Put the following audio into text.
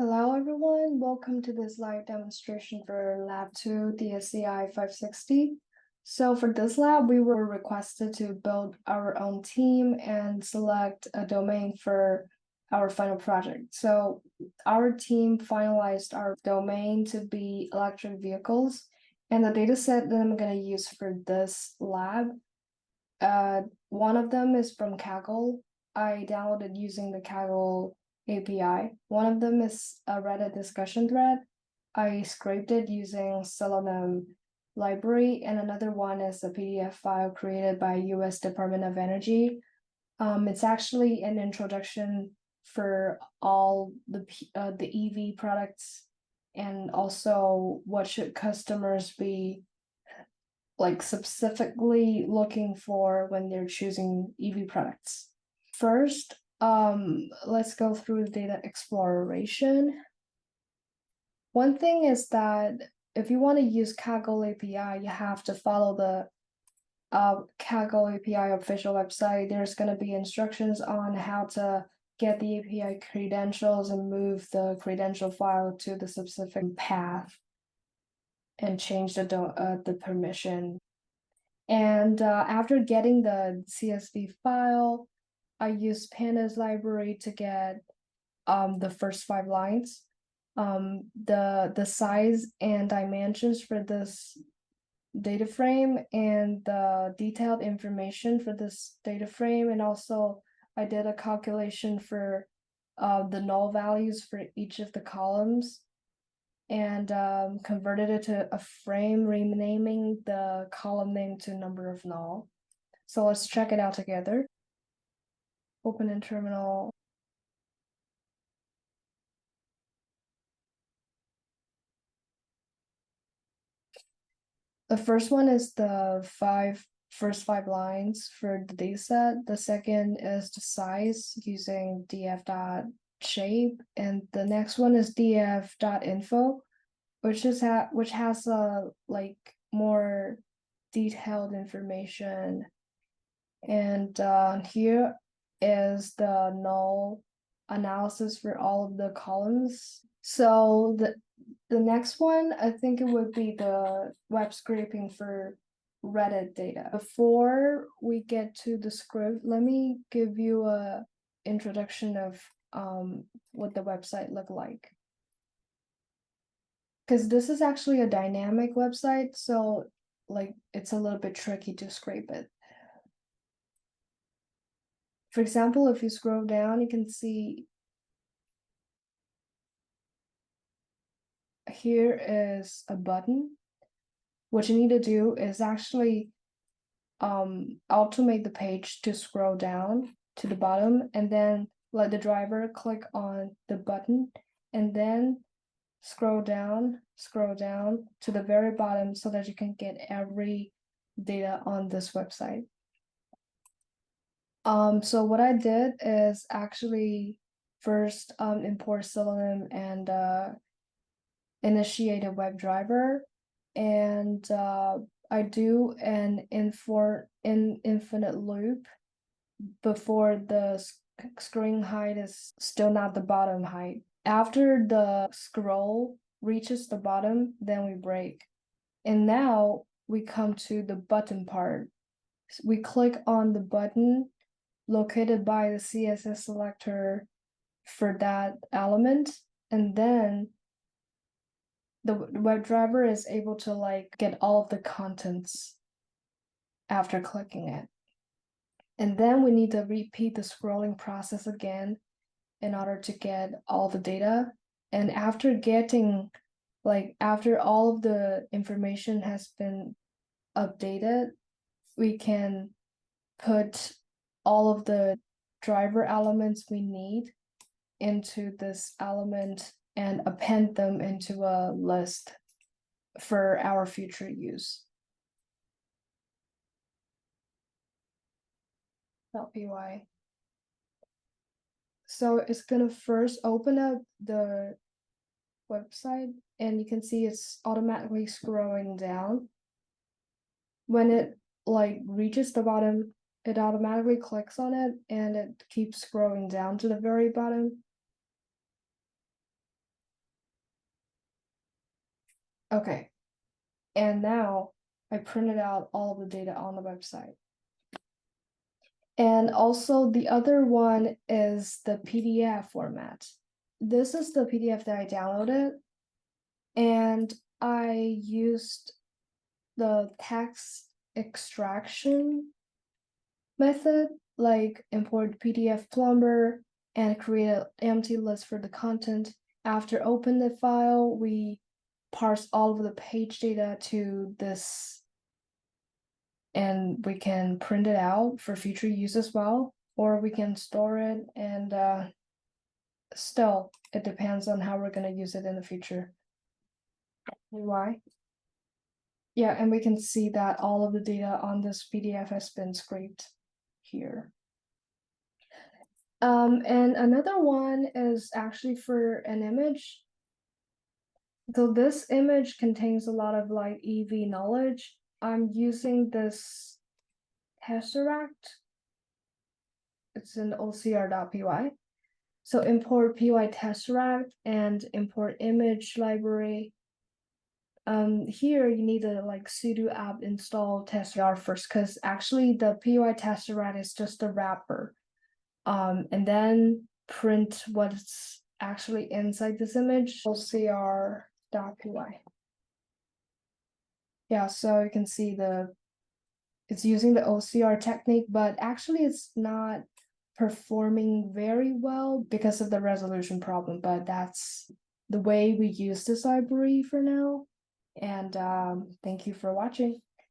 Hello everyone, welcome to this live demonstration for lab 2 DSCI 560. So for this lab, we were requested to build our own team and select a domain for our final project. So our team finalized our domain to be electric vehicles, and the data set that I'm going to use for this lab, one of them is from Kaggle. I downloaded using the Kaggle API. One of them is a Reddit discussion thread. I scraped it using Selenium library, and another one is a PDF file created by US Department of Energy. It's actually an introduction for all the EV products, and also what should customers be like specifically looking for when they're choosing EV products. First, let's go through the data exploration. One thing is that if you want to use Kaggle API, you have to follow the Kaggle API official website. There's going to be instructions on how to get the API credentials and move the credential file to the specific path and change the permission. And after getting the CSV file, I used Pandas library to get the first 5 lines. The size and dimensions for this data frame and the detailed information for this data frame, and also I did a calculation for the null values for each of the columns, and converted it to a frame, renaming the column name to number of null. So let's check it out together. Open in terminal. The first one is the first five lines for the dataset. The second is the size using df.shape, and the next one is df.info, which has a like more detailed information. And here is the null analysis for all of the columns. So the next one, I think it would be the web scraping for Reddit data. Before we get to the script, let me give you a introduction of what the website looked like. Because this is actually a dynamic website, so like it's a little bit tricky to scrape it. For example, if you scroll down, you can see here is a button. What you need to do is actually automate the page to scroll down to the bottom, and then let the driver click on the button, and then scroll down to the very bottom so that you can get every data on this website. So what I did is actually first import Selenium and initiate a web-driver, and I do an infinite loop before the screen height is still not the bottom height. After the scroll reaches the bottom, then we break. And now we come to the button part. We click on the button located by the CSS selector for that element, and then the WebDriver is able to like get all of the contents after clicking it. And then we need to repeat the scrolling process again in order to get all the data. And after getting, like after all of the information has been updated, we can put all of the driver elements we need into this element and append them into a list for our future use. .py. So it's gonna first open up the website, and you can see it's automatically scrolling down. When it like reaches the bottom, it automatically clicks on it, and it keeps scrolling down to the very bottom. Okay, and now I printed out all of the data on the website. And also the other one is the PDF format. This is the PDF that I downloaded, and I used the text extraction method, like import PDF plumber and create an empty list for the content. After open the file, we parse all of the page data to this, and we can print it out for future use as well, or we can store it, and still it depends on how we're going to use it in the future. Why? Yeah, and we can see that all of the data on this PDF has been scraped here. And another one is actually for an image. So this image contains a lot of like EV knowledge. I'm using this tesseract. It's in ocr.py. So import py tesseract and import image library. Here you need to like sudo apt install tesseract first, because actually the py tesseract is just a wrapper. And then print what's actually inside this image, ocr.py. Yeah, so you can see it's using the OCR technique, but actually it's not performing very well because of the resolution problem, but that's the way we use this library for now. And thank you for watching.